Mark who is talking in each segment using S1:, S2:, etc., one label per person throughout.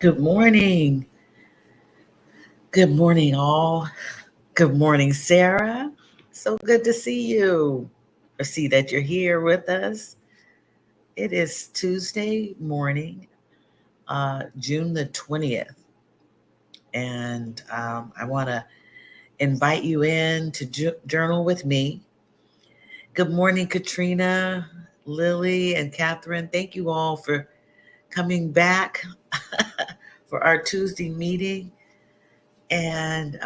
S1: Good morning. Good morning, all. Good morning, Sarah. So good to see you. I see that you're here with us. It is Tuesday morning, June the 20th, and I want to invite you in to journal with me. Good morning, Katrina, Lily, and Catherine. Thank you all for coming back for our Tuesday meeting. And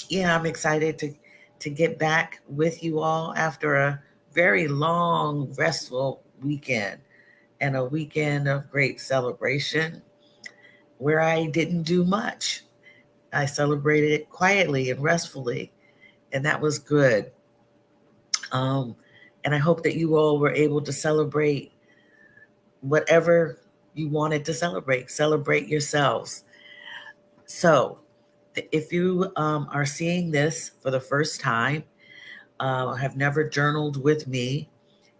S1: yeah, I'm excited to get back with you all after a very long, restful weekend and a weekend of great celebration where I didn't do much. I celebrated it quietly and restfully, and that was good. Um, and I hope that you all were able to celebrate whatever you wanted to celebrate. Celebrate yourselves. So, if you are seeing this for the first time, have never journaled with me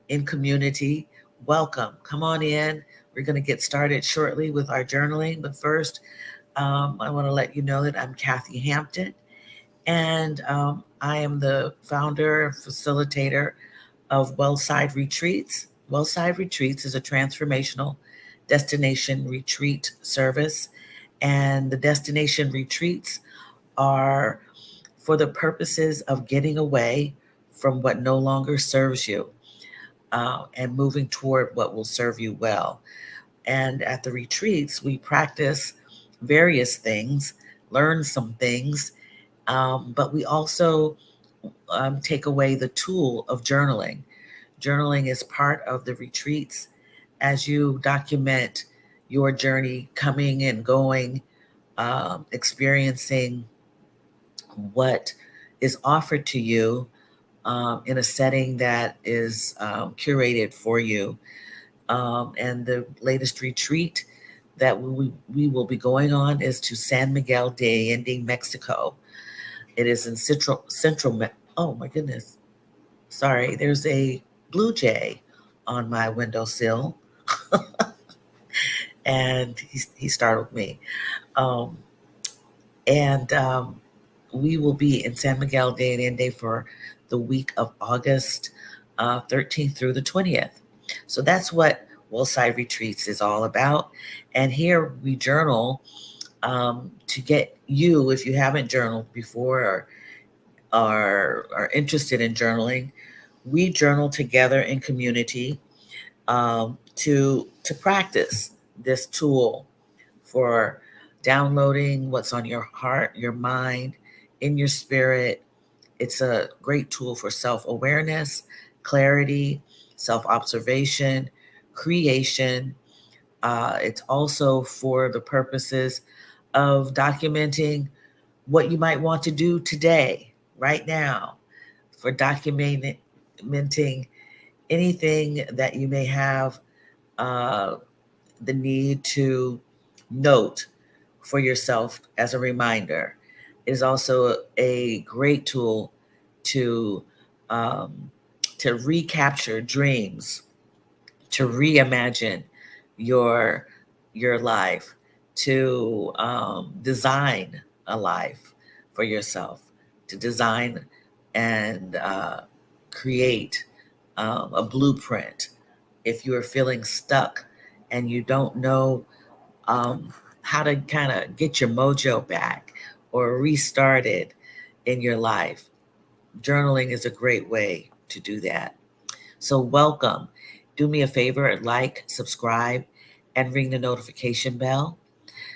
S1: in community, welcome. Come on in. We're going to get started shortly with our journaling. But first, I want to let you know that I'm Kathy Hampton, and I am the founder and facilitator of Wellside Retreats. Wellside Retreats is a transformational destination retreat service, and the destination retreats are for the purposes of getting away from what no longer serves you and moving toward what will serve you well. And at the retreats, we practice various things, learn some things, but we also take away the tool of journaling. Journaling is part of the retreats as you document your journey coming and going, experiencing what is offered to you in a setting that is curated for you. And the latest retreat that we will be going on is to San Miguel de Allende, Mexico. It is in oh my goodness. Sorry, there's a blue jay on my windowsill, and he startled me. Um, and we will be in San Miguel de Allende for the week of August 13th through the 20th. So that's what Wellside Retreats is all about. And here we journal to get you, if you haven't journaled before or are interested in journaling, we journal together in community to practice this tool for downloading what's on your heart, your mind, in your spirit. It's a great tool for self awareness, clarity, self observation, creation. It's also for the purposes of documenting what you might want to do today, right now, for documenting anything that you may have uh, the need to note for yourself as a reminder. It is also a great tool to um, to recapture dreams, to reimagine your your life, to design a life for yourself, to design and create a blueprint. If you are feeling stuck and you don't know um, how to kind of get your mojo back or restart it in your life, journaling is a great way to do that. So, welcome. Do me a favor, like, subscribe, and ring the notification bell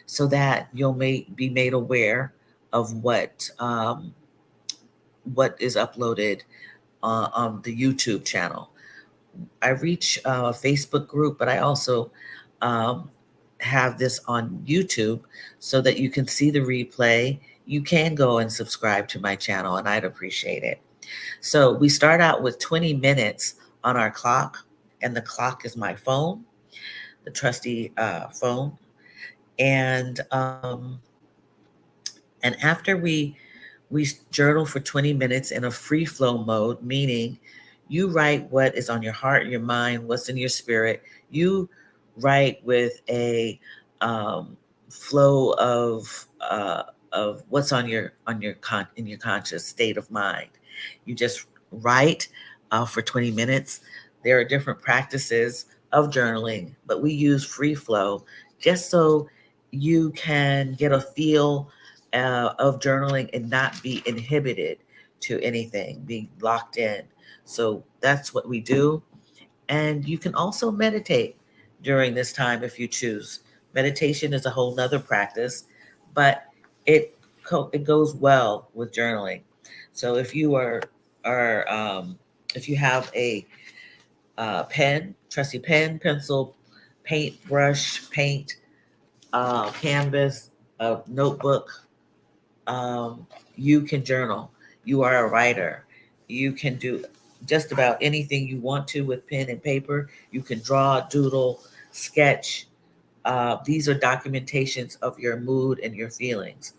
S1: so that you'll be made aware of what is uploaded on the YouTube channel. I reach a Facebook group, but I also um, have this on YouTube so that you can see the replay. You can go and subscribe to my channel, and I'd appreciate it. So we start out with 20 minutes on our clock, and the clock is my phone, the trusty phone. And and after we journal for 20 minutes in a free flow mode, meaning you write what is on your heart, your mind, what's in your spirit. You write with a um, flow of what's on in your conscious state of mind. You just write for 20 minutes. There are different practices of journaling, but we use free flow just so you can get a feel of journaling and not be inhibited to anything, be locked in. So that's what we do. And you can also meditate during this time if you choose. Meditation is a whole nother practice, but it it goes well with journaling. So if you are if you have a pen, trusty pen, pencil, paint brush, paint, canvas, a notebook, you can journal. You are a writer. You can do just about anything you want to with pen and paper. You can draw, doodle, sketch. These are documentations of your mood and your feelings.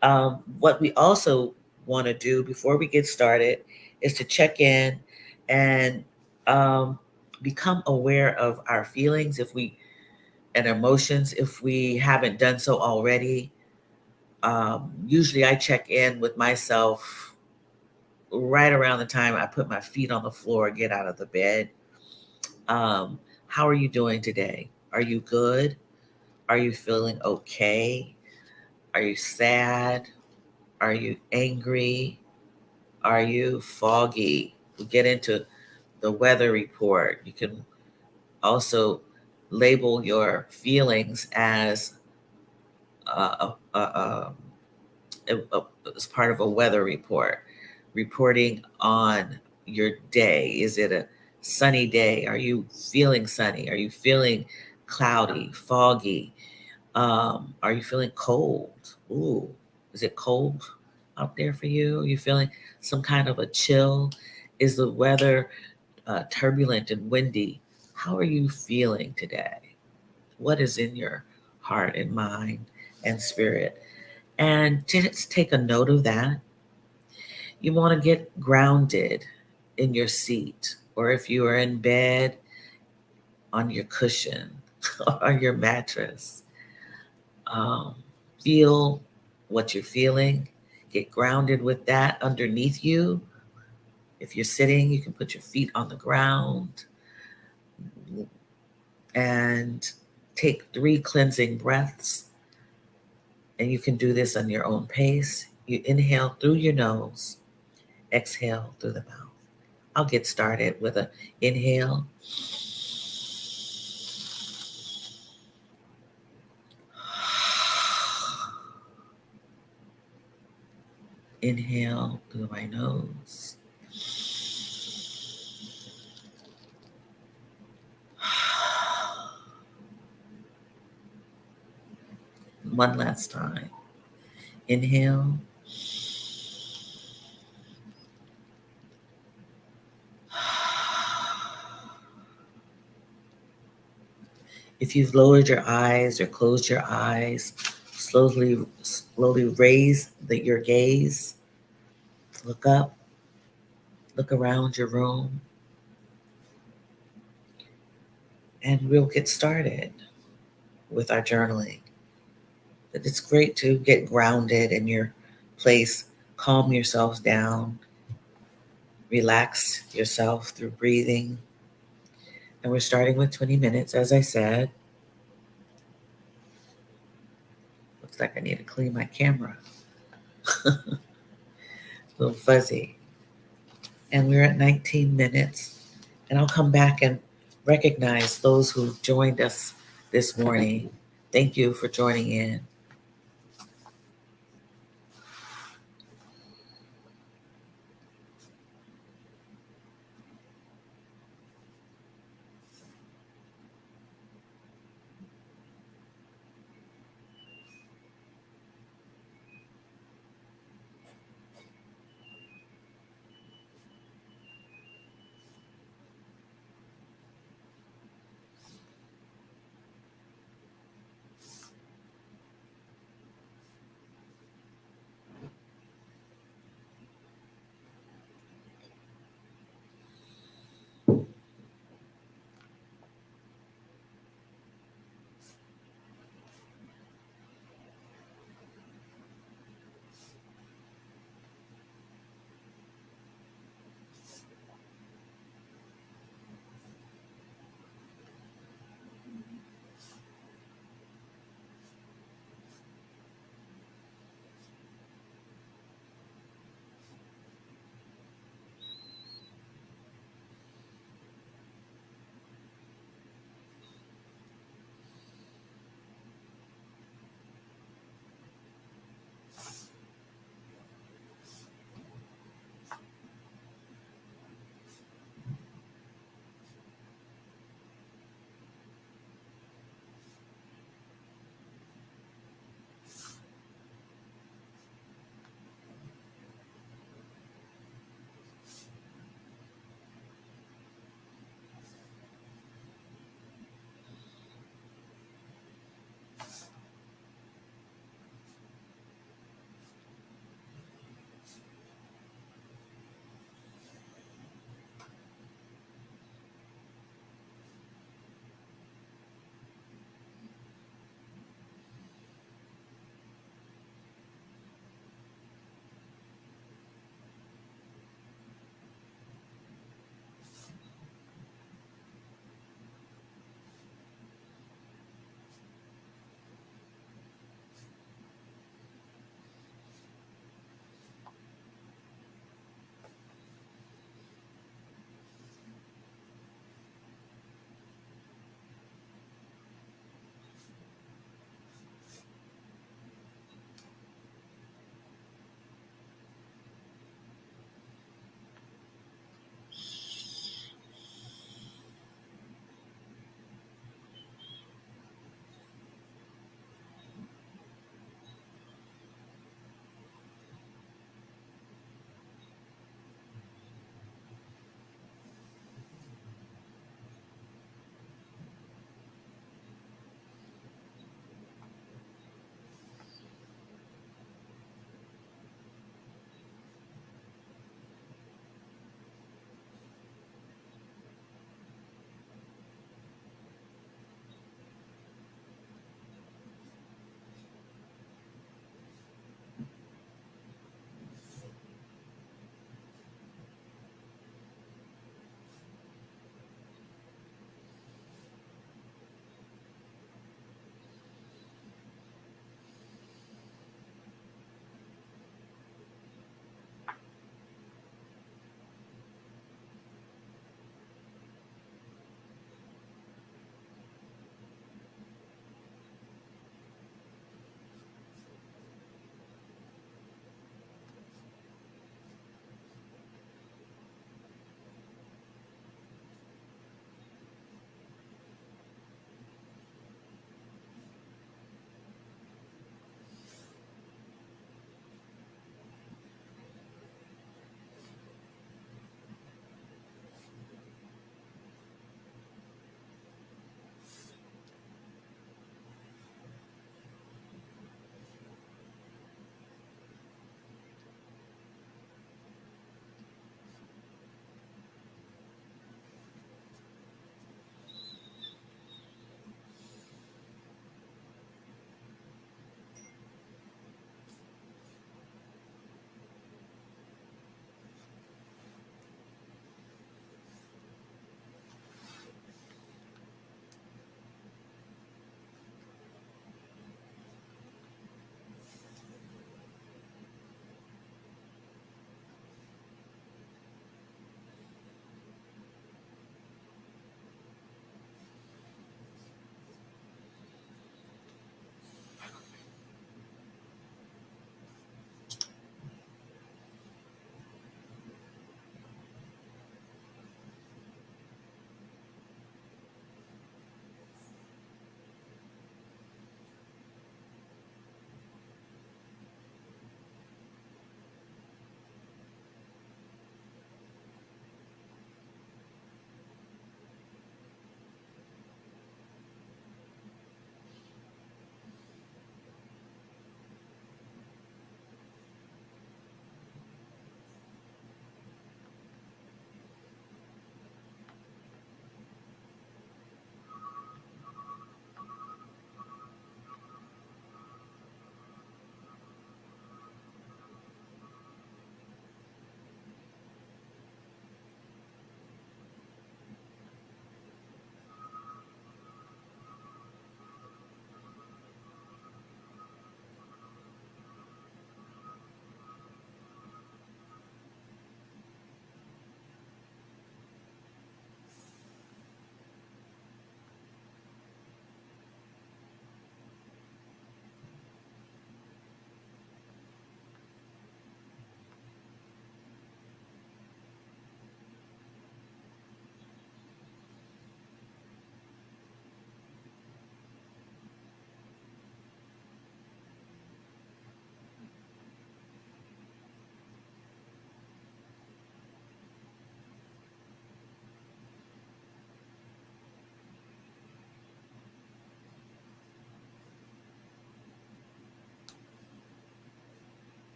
S1: What we also want to do before we get started is to check in and um, become aware of our feelings if we and emotions if we haven't done so already. Usually I check in with myself right around the time I put my feet on the floor, get out of the bed. How are you doing today? Are you good? Are you feeling okay? Are you sad? Are you angry? Are you foggy? We get into the weather report. You can also label your feelings as as part of a weather report, reporting on your day. Is it a sunny day? Are you feeling sunny? Are you feeling cloudy, foggy? Are you feeling cold? Ooh, is it cold out there for you? Are you feeling some kind of a chill? Is the weather turbulent and windy? How are you feeling today? What is in your heart and mind and spirit? And just take a note of that. You want to get grounded in your seat, or if you are in bed, on your cushion or your mattress. Um, feel what you're feeling. Get grounded with that underneath you. If you're sitting, you can put your feet on the ground and take 3 cleansing breaths. And you can do this on your own pace. You inhale through your nose, exhale through the mouth. I'll get started with an inhale. Inhale through my nose. One last time. Inhale. If you've lowered your eyes or closed your eyes, slowly raise your gaze. Look up, look around your room, and we'll get started with our journaling. But it's great to get grounded in your place, calm yourself down, relax yourself through breathing. And we're starting with 20 minutes, as I said. Looks like I need to clean my camera. A little fuzzy. And we're at 19 minutes. And I'll come back and recognize those who joined us this morning. Thank you for joining in.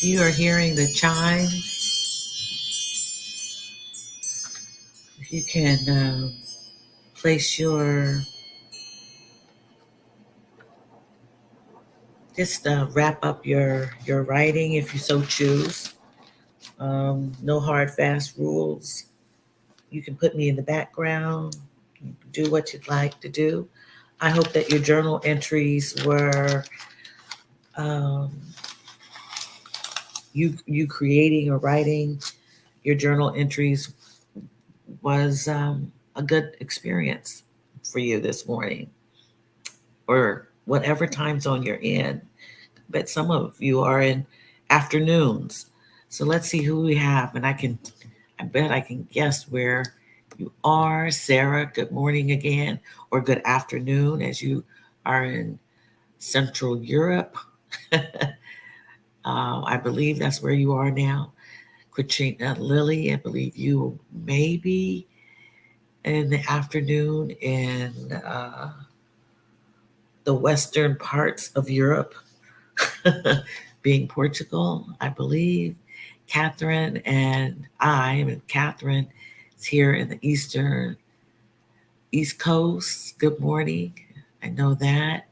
S1: you are hearing the chimes, if you can place your, just wrap up your writing if you so choose. No hard, fast rules. You can put me in the background, do what you'd like to do. I hope that your journal entries were um, you creating or writing your journal entries was a good experience for you this morning, or whatever time zone you're in. But some of you are in afternoons. So let's see who we have. And I bet I can guess where you are. Sarah, good morning again, or good afternoon as you are in Central Europe. I believe that's where you are now. Katrina Lily, I believe you may be in the afternoon in the western parts of Europe, being Portugal, I believe. Catherine and Catherine is here in the East Coast. Good morning. I know that.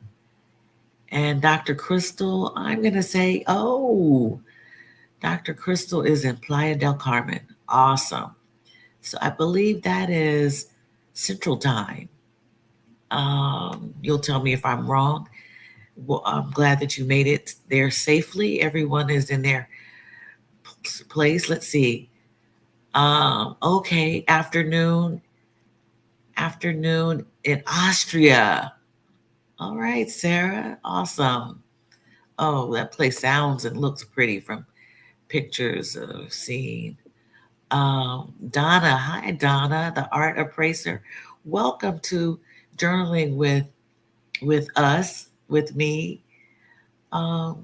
S1: And Dr. Crystal, I'm going to say, oh, Dr. Crystal is in Playa del Carmen. Awesome. So I believe that is Central Time. You'll tell me if I'm wrong. Well, I'm glad that you made it there safely. Everyone is in their place. Let's see. Okay, afternoon in Austria. All right, Sarah. Awesome. Oh, that place sounds and looks pretty from pictures of seeing. Donna, hi Donna, the art appraiser. Welcome to journaling with us, with me.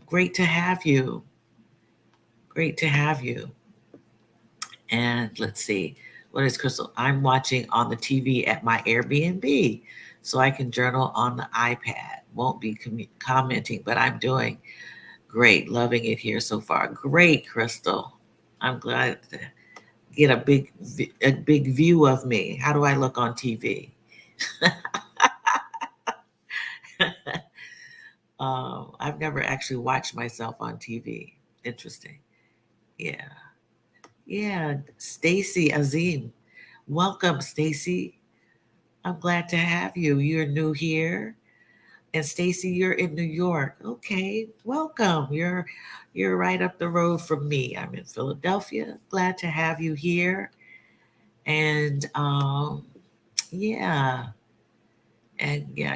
S1: Great to have you. Great to have you. And let's see, what is Crystal? I'm watching on the TV at my Airbnb, so I can journal on the iPad. Won't be commenting, but I'm doing great. Loving it here so far. Great, Crystal. I'm glad to get a big view of me. How do I look on TV? I've never actually watched myself on TV. Interesting. Yeah. Yeah. Stacy Azim. Welcome, Stacy. I'm glad to have you. You're new here. And Stacy, you're in New York. Okay. Welcome. You're right up the road from me. I'm in Philadelphia. Glad to have you here. And yeah. And yeah,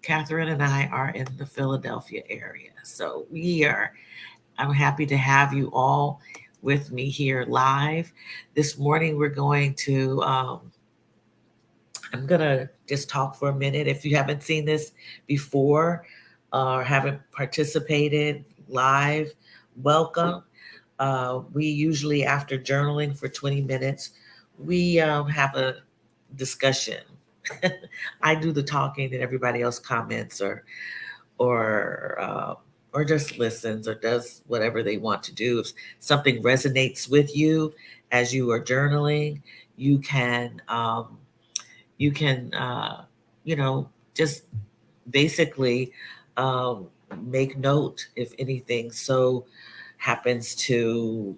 S1: Catherine and I are in the Philadelphia area. So I'm happy to have you all with me here live. This morning, I'm going to just talk for a minute. If you haven't seen this before or haven't participated live, welcome. We usually, after journaling for 20 minutes, we have a discussion. I do the talking and everybody else comments or uh, or just listens or does whatever they want to do. If something resonates with you as you are journaling, you can you can just basically um, make note if anything so happens to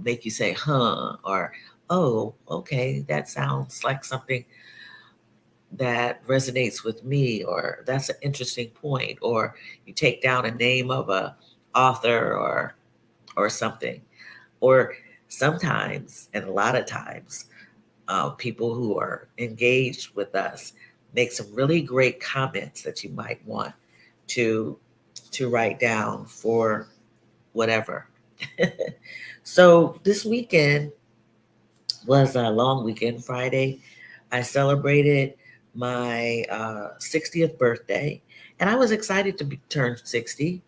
S1: make you say huh, or oh, okay, that sounds like something that resonates with me, or that's an interesting point, or you take down a name of a author or something. Or sometimes, and a lot of times, people who are engaged with us make some really great comments that you might want to write down for whatever. So this weekend was a long weekend. Friday, I celebrated my 60th birthday, and I was excited to turn 60.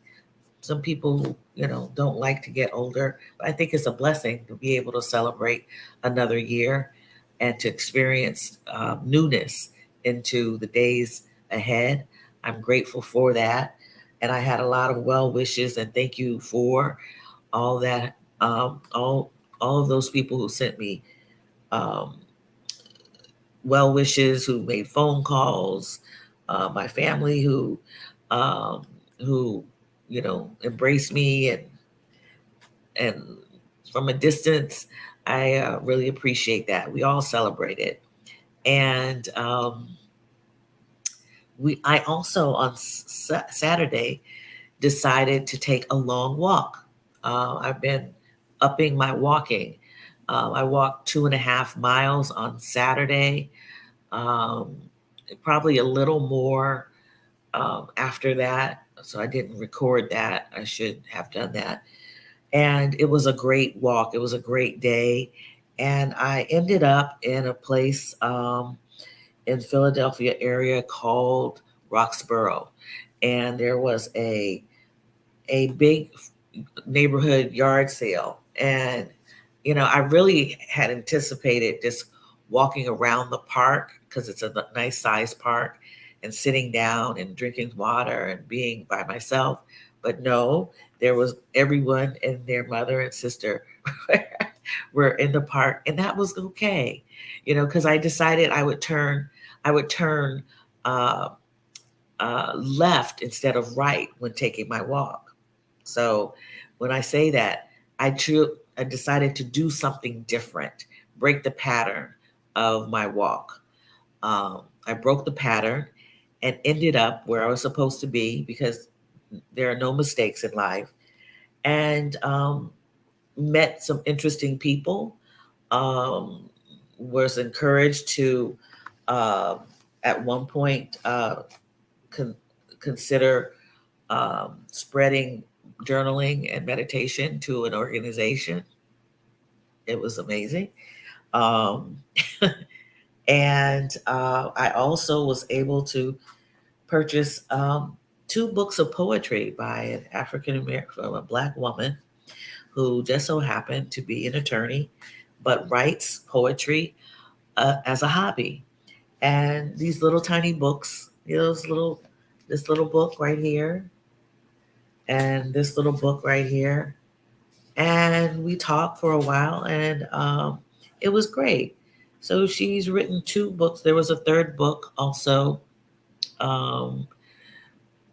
S1: Some people, don't like to get older, but I think it's a blessing to be able to celebrate another year and to experience newness into the days ahead. I'm grateful for that. And I had a lot of well wishes and thank you for all that, all of those people who sent me um, well wishes, who made phone calls, my family um, who embraced me and from a distance. I really appreciate that. We all celebrated, and I also on Saturday decided to take a long walk. I've been upping my walking. I walked 2.5 miles on Saturday, um, probably a little more after that. So I didn't record that. I should have done that. And it was a great walk. It was a great day. And I ended up in a place in Philadelphia area called Roxborough. And there was a big neighborhood yard sale. And, I really had anticipated just walking around the park because it's a nice sized park and sitting down and drinking water and being by myself. But no, there was everyone and their mother and sister were in the park, and that was okay, because I decided I would turn uh, left instead of right when taking my walk. So when I say that, I decided to do something different, break the pattern of my walk. I broke the pattern and ended up where I was supposed to be because there are no mistakes in life, and met some interesting people. Um, was encouraged to, uh, at one point, con- consider spreading journaling and meditation to an organization. It was amazing. Um, and I also was able to purchase 2 books of poetry by an African American, a Black woman who just so happened to be an attorney, but writes poetry as a hobby. And these little tiny books, this little book right here, and this little book right here, and we talked for a while, and it was great. So she's written 2 books. There was a third book also, um,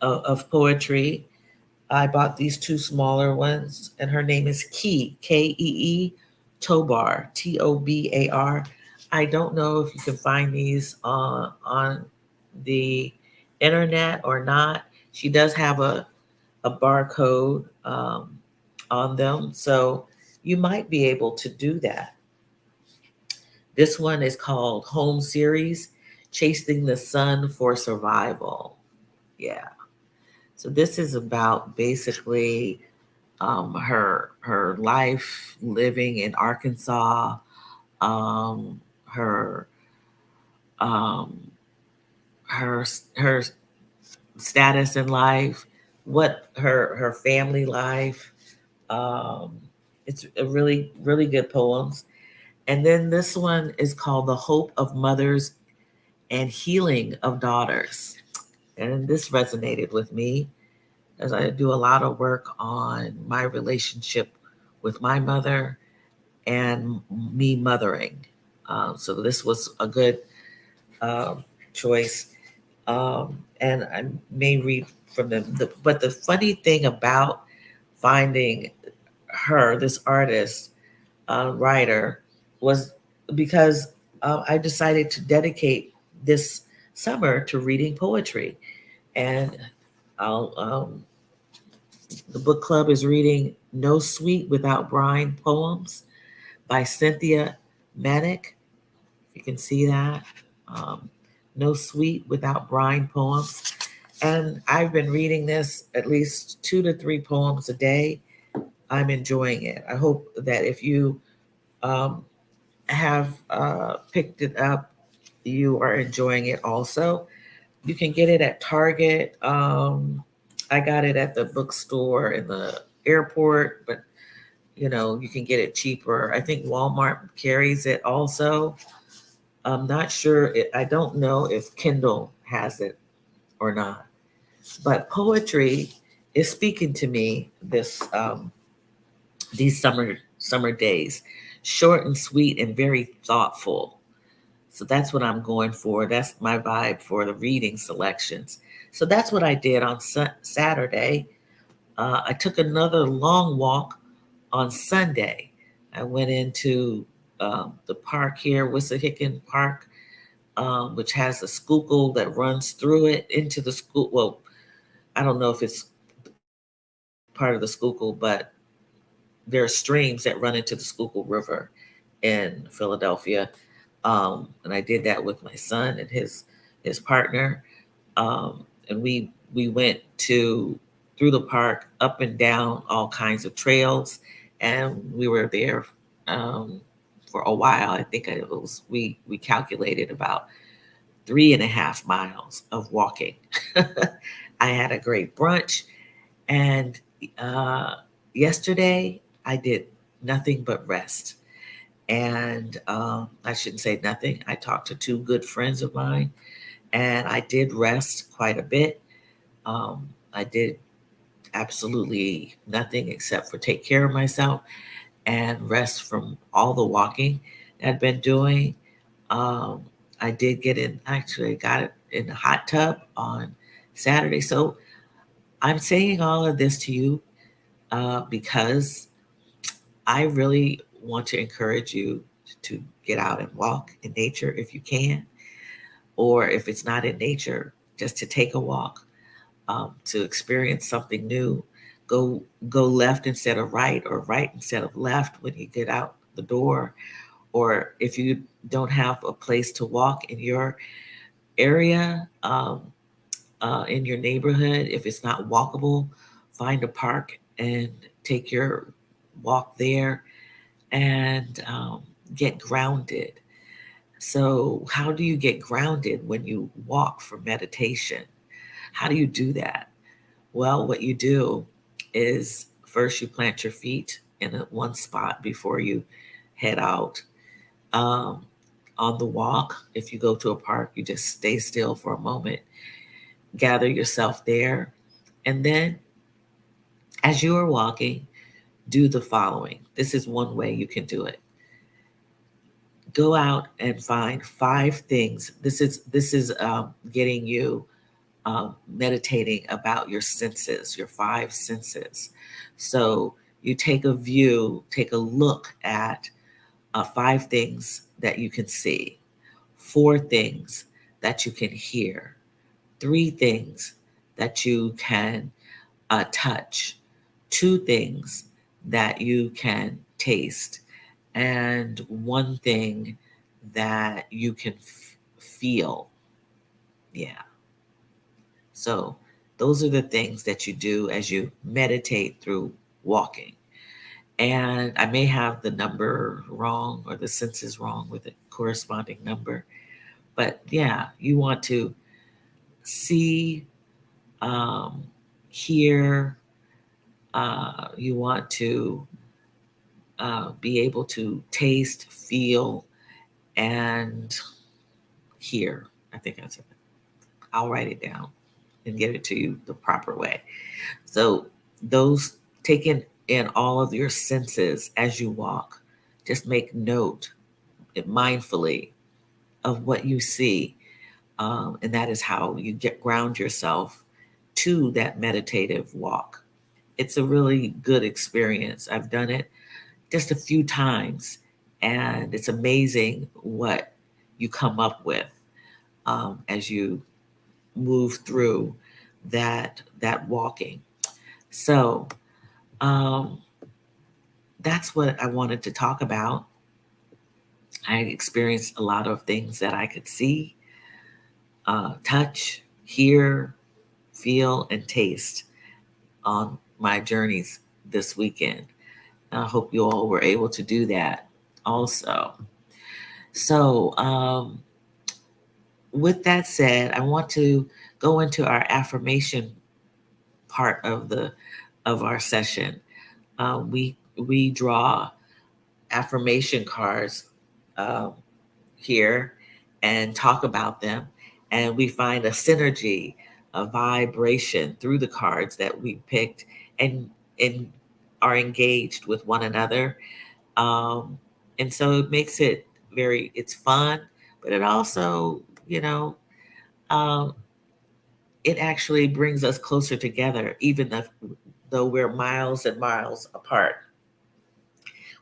S1: of poetry. I bought these 2 smaller ones, and her name is Kee Tobar, Tobar. I don't know if you can find these on the internet or not. She does have a barcode on them, so you might be able to do that. This one is called Home Series, Chasing the Sun for Survival. Yeah. So this is about basically her life living in Arkansas, her um, her status in life, what her family life. Um, it's a really really good poems. And then this one is called The Hope of Mothers and Healing of Daughters. And this resonated with me as I do a lot of work on my relationship with my mother and me mothering. So this was a good choice. And I may read from them. But the funny thing about finding her, this artist, writer, was because I decided to dedicate this summer to reading poetry. And I'll, the book club is reading No Sweet Without Brine poems by Cynthia Manick. If you can see that. Um, no Sweet Without Brine poems. And I've been reading this at least 2 to 3 poems a day. I'm enjoying it. I hope that if you um, have picked it up, you are enjoying it also. You can get it at Target. I got it at the bookstore in the airport, but you can get it cheaper. I think Walmart carries it also. I'm not sure. I don't know if Kindle has it or not. But poetry is speaking to me these summer days. Short and sweet and very thoughtful. So that's what I'm going for. That's my vibe for the reading selections. So that's what I did on Saturday. I took another long walk on Sunday. I went into the park here, Wissahickon Park, which has a Schuylkill that runs through it into the school. Well, I don't know if it's part of the Schuylkill, but there are streams that run into the Schuylkill River in Philadelphia. And I did that with my son and his partner. And we went to through the park, up and down all kinds of trails, and we were there for a while. I think it was we calculated about 3.5 miles of walking. I had a great brunch, and uh, yesterday I did nothing but rest. And I shouldn't say nothing. I talked to two good friends of mine, and I did rest quite a bit. I did absolutely nothing except for take care of myself and rest from all the walking I'd been doing. Um, I did get in, actually got it in the hot tub on Saturday. So I'm saying all of this to you because I really want to encourage you to get out and walk in nature if you can, or if it's not in nature, just to take a walk, to experience something new. Go left instead of right, or right instead of left when you get out the door. Or if you don't have a place to walk in your area, in your neighborhood, if it's not walkable, find a park and take your walk there and get grounded. So, how do you get grounded when you walk for meditation? How do you do that? Well, what you do is first you plant your feet in one spot before you head out. Um, on the walk, if you go to a park, you just stay still for a moment, gather yourself there, and then as you are walking, do the following. This is one way you can do it. Go out and find 5 things. This is getting you meditating about your senses, your 5 senses. So you take a look at 5 things that you can see, 4 things that you can hear, 3 things that you can touch, 2 things that you can taste, and 1 thing that you can feel. Yeah. So those are the things that you do as you meditate through walking. And I may have the number wrong or the senses wrong with the corresponding number. But yeah, you want to see, um, hear, you want to be able to taste, feel, and hear. I think that's it. I'll write it down and get it to you the proper way. So, those taking in all of your senses as you walk, just make note mindfully of what you see. And that is how you get ground yourself to that meditative walk. It's a really good experience. I've done it just a few times, and it's amazing what you come up with as you move through that walking. So um, that's what I wanted to talk about. I experienced a lot of things that I could see, touch, hear, feel, and taste on my journeys this weekend. I hope you all were able to do that also. So, with that said, I want to go into our affirmation part of our session. We draw affirmation cards um, here and talk about them, and we find a synergy, a vibration through the cards that we picked, and are engaged with one another. And so it makes it it's fun, but it also, um, it actually brings us closer together, even though we're miles and miles apart.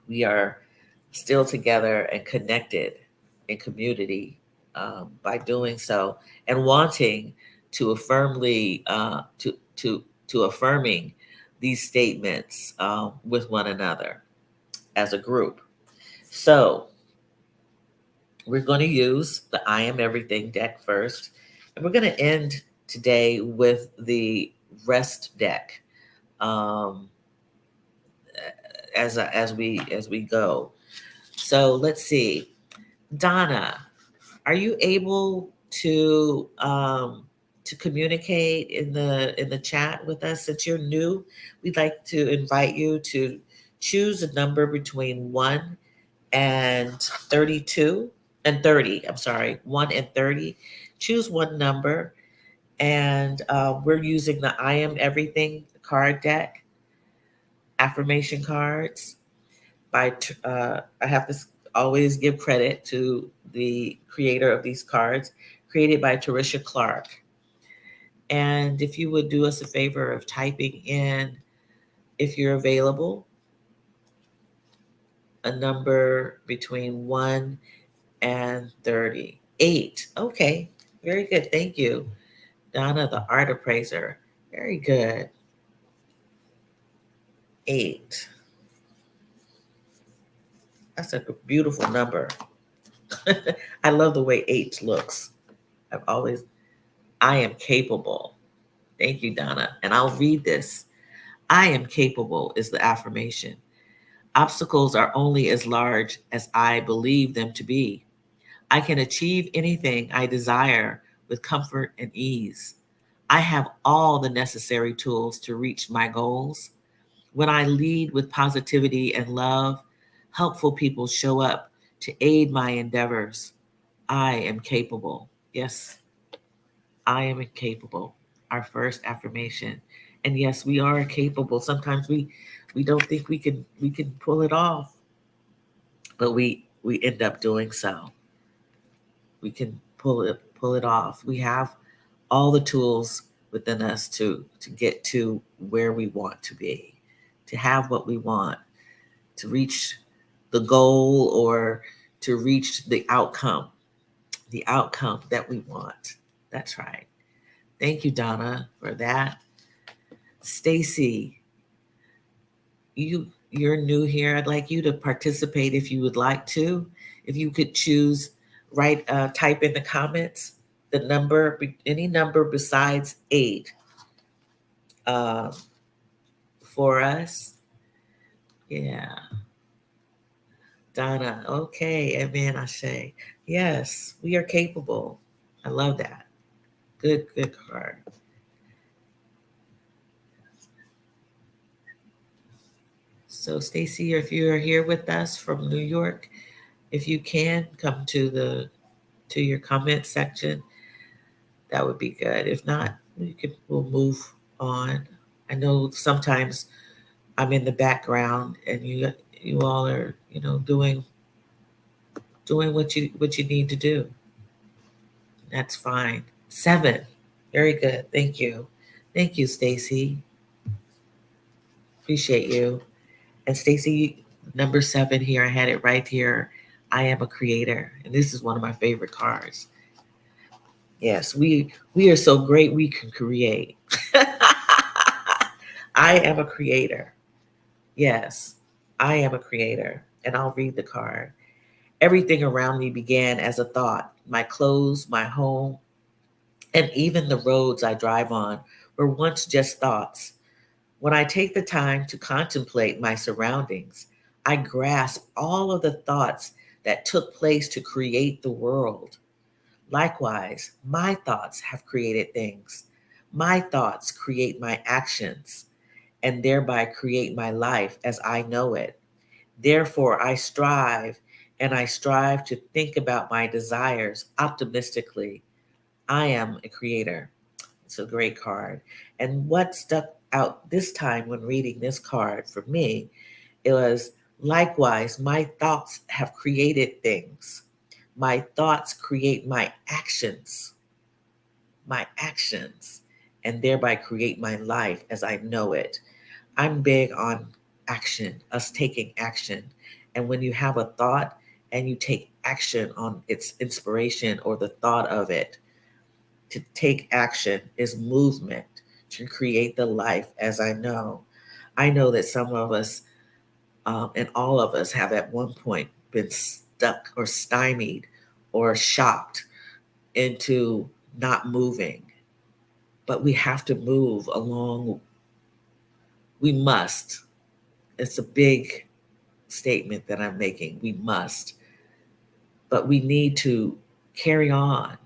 S1: We are still together and connected in community by doing so, and wanting to affirmly to affirming these statements with one another as a group. So we're going to use the I Am Everything deck first, and we're going to end today with the Rest deck um, as we go. So let's see, Donna, are you able to communicate in the chat with us? Since you're new, we'd like to invite you to choose a number between 1 and 32 and 30. I'm sorry, 1 and 30. Choose one number, and we're using the I Am Everything card deck, affirmation cards. I have to always give credit to the creator of these cards, created by Terisha Clark. And if you would do us a favor of typing in, if you're available, a number between 1 and 38. Okay, very good. Thank you, Donna, the art appraiser. Very good. 8. That's a beautiful number. I love the way 8 looks. I am capable. Thank you, Donna. And I'll read this. I am capable is the affirmation. Obstacles are only as large as I believe them to be. I can achieve anything I desire with comfort and ease. I have all the necessary tools to reach my goals. When I lead with positivity and love, helpful people show up to aid my endeavors. I am capable. Yes, I am capable. Our first affirmation. And yes, we are capable. Sometimes we don't think we can pull it off, but we end up doing so. We can pull it off. We have all the tools within us to get to where we want to be, to have what we want, to reach the goal, or to reach the outcome that we want. That's right. Thank you, Donna, for that. Stacy, you're new here. I'd like you to participate if you would like to. If you could choose, type in the comments the number, any number besides 8, uh, for us. Yeah, Donna. Okay, amen. I say yes. We are capable. I love that. Good card. So, Stacy, if you are here with us from New York, if you can come to your comment section, that would be good. If not, we'll move on. I know sometimes I'm in the background, and you all are doing what you need to do. That's fine. 7, very good. Thank you, Stacy. Appreciate you. And Stacy, number 7 here, I had it right here. I am a creator, and this is one of my favorite cards. Yes, we are so great we can create. I am a creator. Yes, I am a creator. And I'll read the card. Everything around me began as a thought. My clothes, my home, and even the roads I drive on were once just thoughts. When I take the time to contemplate my surroundings, I grasp all of the thoughts that took place to create the world. Likewise, my thoughts have created things. My thoughts create my actions and thereby create my life as I know it. Therefore, I strive to think about my desires optimistically. I am a creator. It's a great card. And what out this time when reading this card for me, it was likewise, my thoughts have created things. My thoughts create my actions, and thereby create my life as I know it. I'm big on action, us taking action. And when you have a thought and you take action on its inspiration or the thought of it, to take action is movement to create the life as I know. I know that some of us, and all of us, have at one point been stuck or stymied or shocked into not moving. But we have to move along. We must. It's a big statement that I'm making. We must. But we need to carry on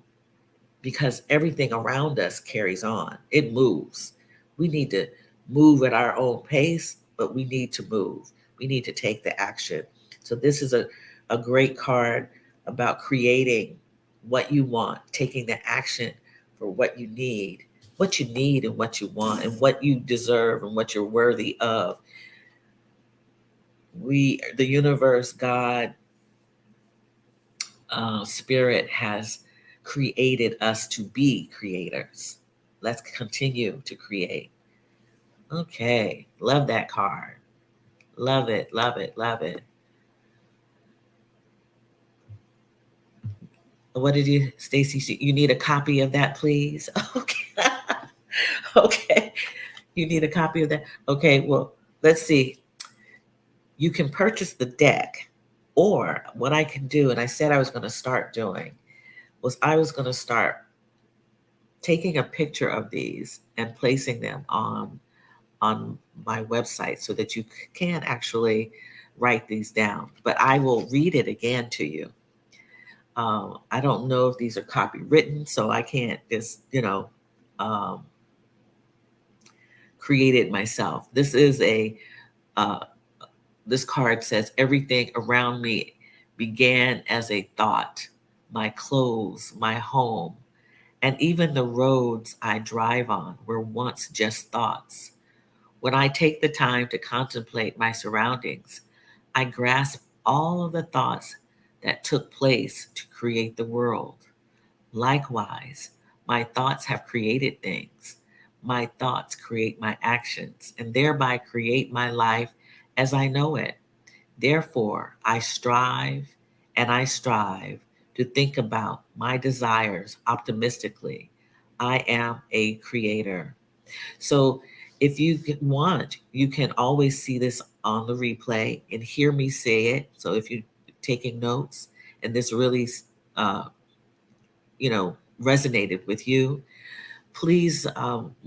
S1: because everything around us carries on. It moves. We need to move at our own pace, but we need to move. We need to take the action. So this is a great card about creating what you want, taking the action for what you need and what you want and what you deserve and what you're worthy of. The universe, God, spirit has created us to be creators. Let's continue to create. Okay, love that card. Love it, love it, love it. What did you, Stacy? You need a copy of that, please. Okay, okay. You need a copy of that. Okay, well, let's see. You can purchase the deck, or what I can do, and I said I was going to start doing, was I was going to start taking a picture of these and placing them on my website so that you can actually write these down. But I will read it again to you. I don't know if these are copywritten, so I can't just, um, create it myself. Uh, this card says, everything around me began as a thought. My clothes, my home, and even the roads I drive on were once just thoughts. When I take the time to contemplate my surroundings, I grasp all of the thoughts that took place to create the world. Likewise, my thoughts have created things. My thoughts create my actions and thereby create my life as I know it. Therefore, I strive to think about my desires optimistically. I am a creator. So if you want, you can always see this on the replay and hear me say it. So if you're taking notes and this really, uh, resonated with you, please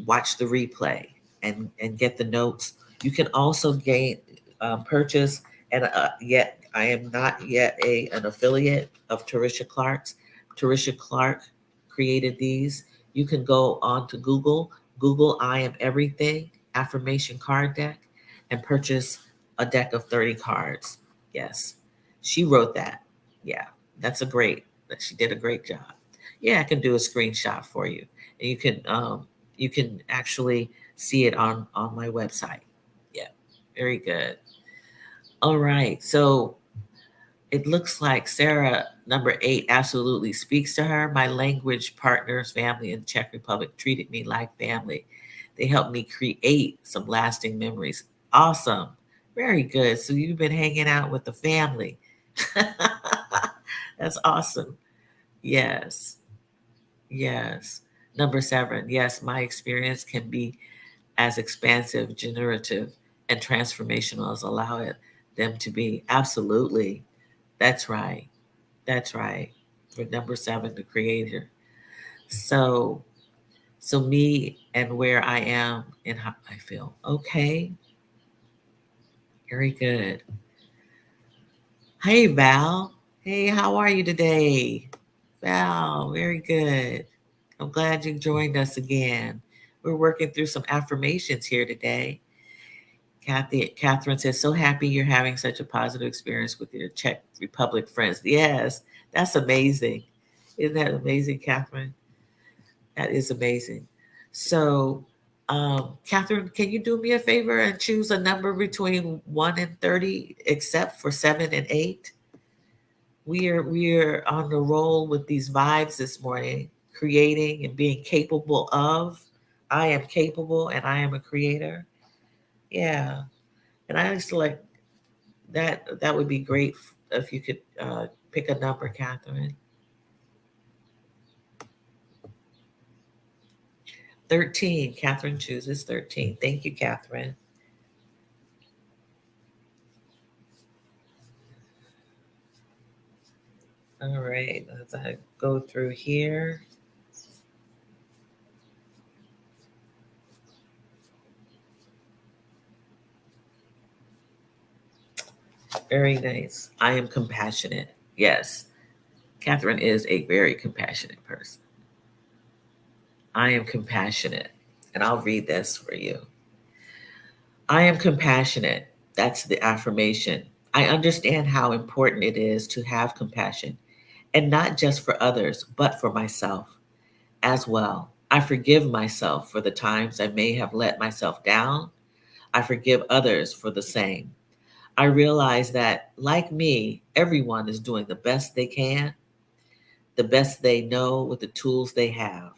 S1: watch the replay and get the notes. You can also purchase, and yet I am not yet an affiliate of Terisha Clark's. Terisha Clark created these. You can go on to Google I Am Everything affirmation card deck, and purchase a deck of 30 cards. Yes, she wrote that. Yeah, she did a great job. Yeah, I can do a screenshot for you. And you can actually see it on my website. Yeah, very good. All right, so it looks like Sarah, number 8, absolutely speaks to her. My language partners, family in Czech Republic treated me like family. They helped me create some lasting memories. Awesome. Very good. So you've been hanging out with the family. That's awesome. Yes. Yes. Number 7. Yes, my experience can be as expansive, generative, and transformational as allow them to be. Absolutely. That's right. That's right. For number 7, the creator. So, so me and where I am and how I feel. Okay. Very good. Hey, Val. Hey, how are you today? Val, very good. I'm glad you joined us again. We're working through some affirmations here today. Catherine says, so happy you're having such a positive experience with your Czech Republic friends. Yes, that's amazing. Isn't that amazing, Catherine? That is amazing. So Catherine, can you do me a favor and choose a number between 1 and 30, except for 7 and 8? We are on the roll with these vibes this morning, creating and being capable of. I am capable and I am a creator. Yeah. And I just like that. That would be great if you could pick a number, Catherine. 13. Catherine chooses 13. Thank you, Catherine. All right. As I go through here. Very nice. I am compassionate. Yes. Catherine is a very compassionate person. I am compassionate. And I'll read this for you. I am compassionate. That's the affirmation. I understand how important it is to have compassion, and not just for others, but for myself as well. I forgive myself for the times I may have let myself down. I forgive others for the same. I realize that, like me, everyone is doing the best they can, the best they know with the tools they have.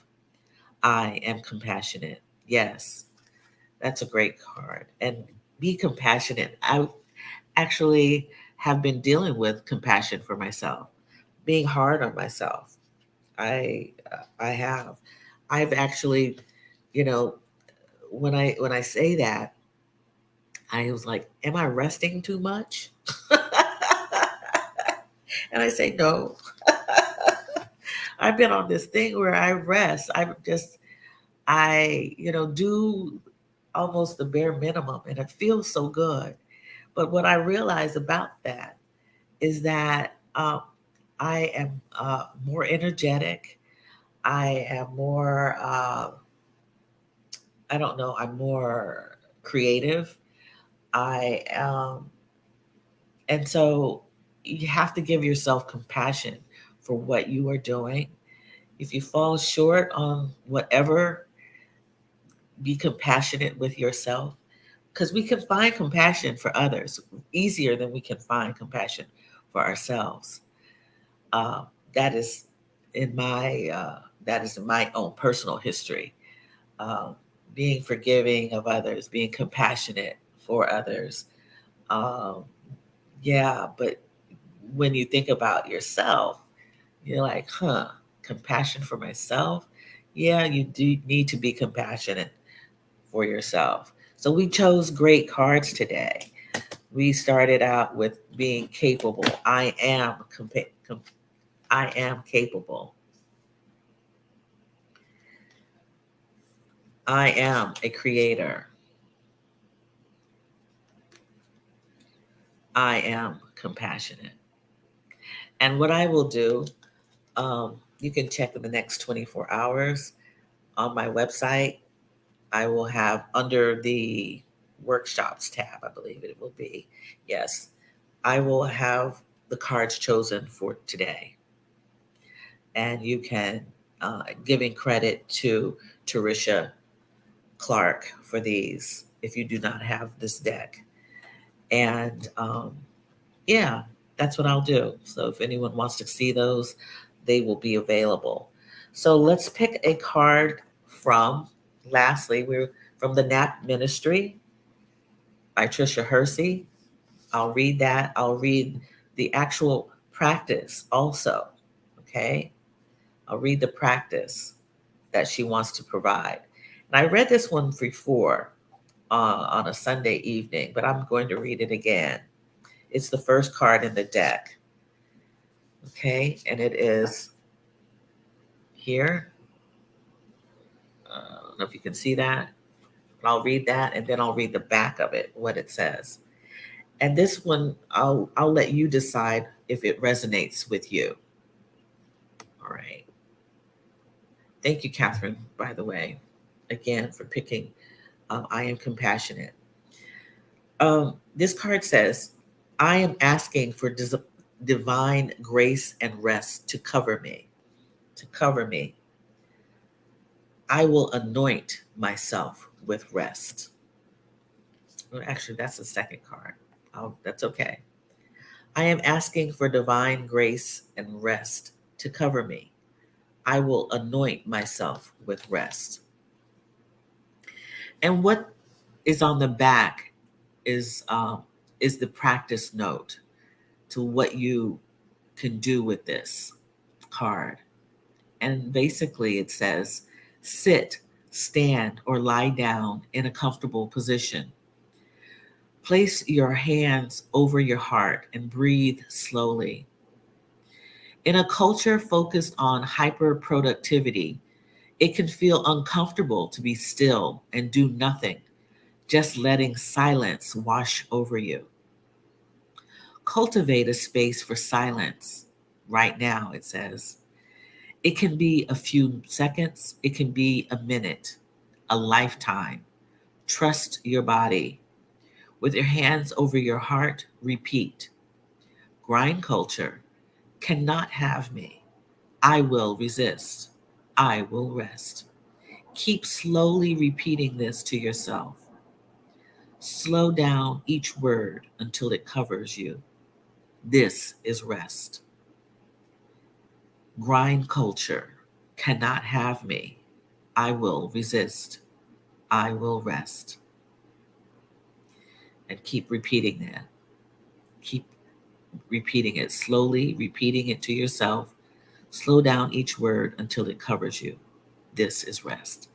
S1: I am compassionate. Yes, that's a great card. And be compassionate. I actually have been dealing with compassion for myself, being hard on myself. I have. I've actually, you know, when I say that, I was like, am I resting too much? And I say no. I've been on this thing where I rest. I do almost the bare minimum and it feels so good. But what I realize about that is that I am more energetic. I am more, I don't know, I'm more creative. I And so you have to give yourself compassion for what you are doing. If you fall short on whatever, be compassionate with yourself because we can find compassion for others easier than we can find compassion for ourselves. Uh, that is in my own personal history. Um, Being forgiving of others, being compassionate for others. Um, yeah, but when you think about yourself, you're like, huh, compassion for myself? Yeah, you do need to be compassionate for yourself. So we chose great cards today. We started out with being capable. I am capable. I am a creator. I am compassionate. And what I will do, you can check in the next 24 hours on my website. I will have under the workshops tab, I believe it will be. Yes, I will have the cards chosen for today. And you can, giving credit to Terisha Clark for these if you do not have this deck. And yeah, that's what I'll do. So if anyone wants to see those, they will be available. So let's pick a card from, lastly, we're from the Nap Ministry by Trisha Hersey. I'll read that. I'll read the actual practice also. Okay. I'll read the practice that she wants to provide. And I read this one before on a Sunday evening, but I'm going to read it again. It's the first card in the deck. Okay. And it is here. I don't know if you can see that, but I'll read that and then I'll read the back of it, what it says. And this one, I'll let you decide if it resonates with you. All right. Thank you, Catherine, by the way, again for picking I am compassionate. This card says, I am asking for divine grace and rest to cover me. To cover me. I will anoint myself with rest. Well, actually, that's the second card. Oh, that's okay. I am asking for divine grace and rest to cover me. I will anoint myself with rest. And what is on the back is the practice note to what you can do with this card. And basically, it says sit, stand, or lie down in a comfortable position. Place your hands over your heart and breathe slowly. In a culture focused on hyper productivity, it can feel uncomfortable to be still and do nothing, just letting silence wash over you. Cultivate a space for silence right now, it says. It can be a few seconds, it can be a minute, a lifetime. Trust your body. With your hands over your heart, repeat. Grind culture cannot have me. I will resist. I will rest. Keep slowly repeating this to yourself. Slow down each word until it covers you. This is rest. Grind culture cannot have me. I will resist. I will rest. And keep repeating that. Keep repeating it slowly, repeating it to yourself. Slow down each word until it covers you. This is rest.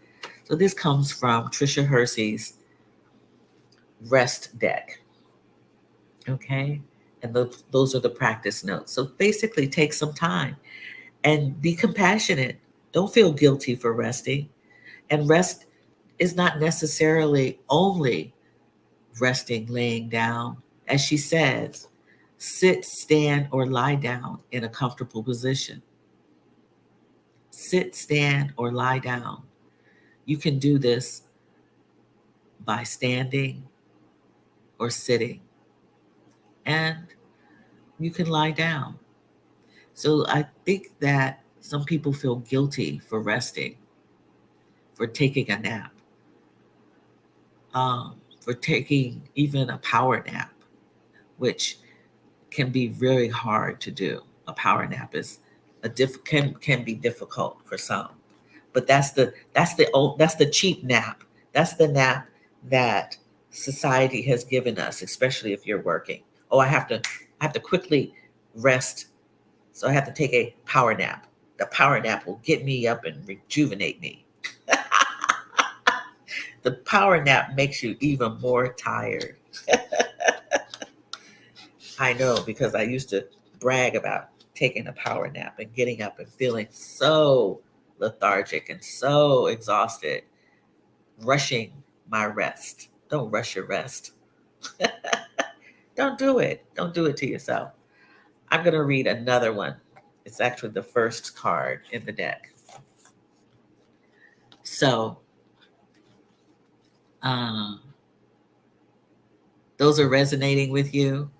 S1: So this comes from Trisha Hersey's rest deck. Okay. And those are the practice notes. So basically, take some time and be compassionate. Don't feel guilty for resting. And rest is not necessarily only resting, laying down. As she says, sit, stand, or lie down in a comfortable position. Sit, stand, or lie down. You can do this by standing or sitting, and you can lie down. So I think that some people feel guilty for resting, for taking a nap, for taking even a power nap, which can be very hard to do. A power nap is can be difficult for some, but that's the cheap nap. That's the nap that society has given us, especially if you're working. Oh, I have to quickly rest, so I have to take a power nap. The power nap will get me up and rejuvenate me. The power nap makes you even more tired. I know because I used to brag about taking a power nap and getting up and feeling so lethargic and so exhausted, rushing my rest. Don't rush your rest. Don't do it. Don't do it to yourself. I'm going to read another one. It's actually the first card in the deck. So, um, those are resonating with you.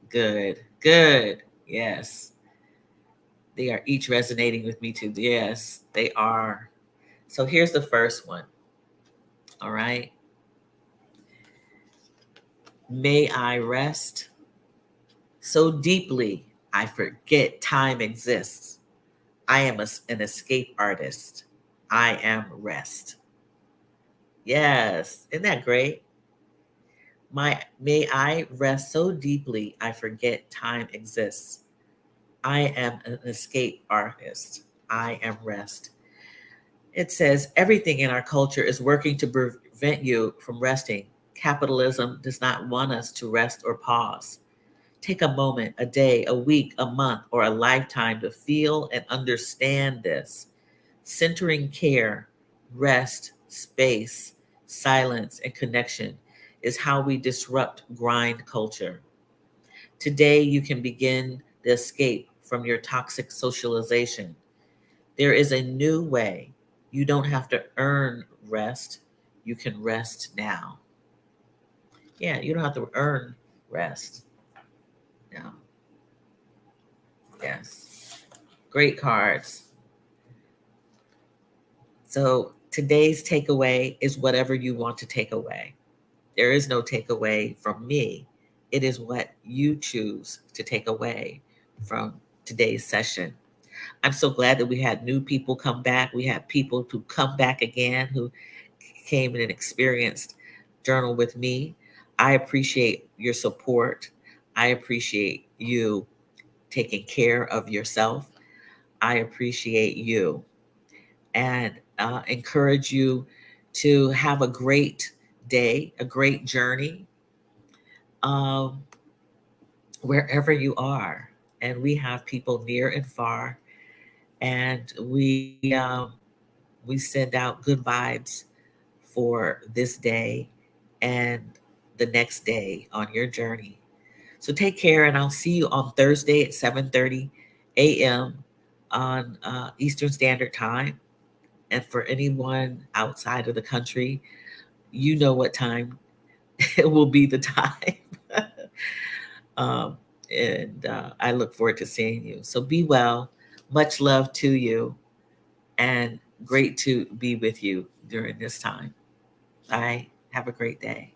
S1: Good, good. Yes, they are each resonating with me too. Yes, they are. So here's the first one. All right. May I rest so deeply I forget time exists. I am an escape artist. I am rest. Yes, isn't that great? May I rest so deeply I forget time exists. I am an escape artist. I am rest. It says everything in our culture is working to prevent you from resting. Capitalism does not want us to rest or pause. Take a moment, a day, a week, a month, or a lifetime to feel and understand this. Centering care, rest, space, silence, and connection is how we disrupt grind culture. Today, you can begin the escape from your toxic socialization. There is a new way. You don't have to earn rest. You can rest now. Yeah, you don't have to earn rest. No. Yes. Great cards. So Today's takeaway is whatever you want to take away. There is no takeaway from me. It is what you choose to take away from today's session. I'm so glad that we had new people come back. We had people who come back again who came and experienced Journal with me. I appreciate your support. I appreciate you taking care of yourself. I appreciate you and encourage you to have a great day, a great journey, um, wherever you are. And we have people near and far, and we send out good vibes for this day and the next day on your journey. So take care, and I'll see you on Thursday at 7:30 a.m. on Eastern Standard Time. And for anyone outside of the country, you know what time it will be the time. um, and I look forward to seeing you. So be well. Much love to you, and great to be with you during this time. Bye. Have a great day.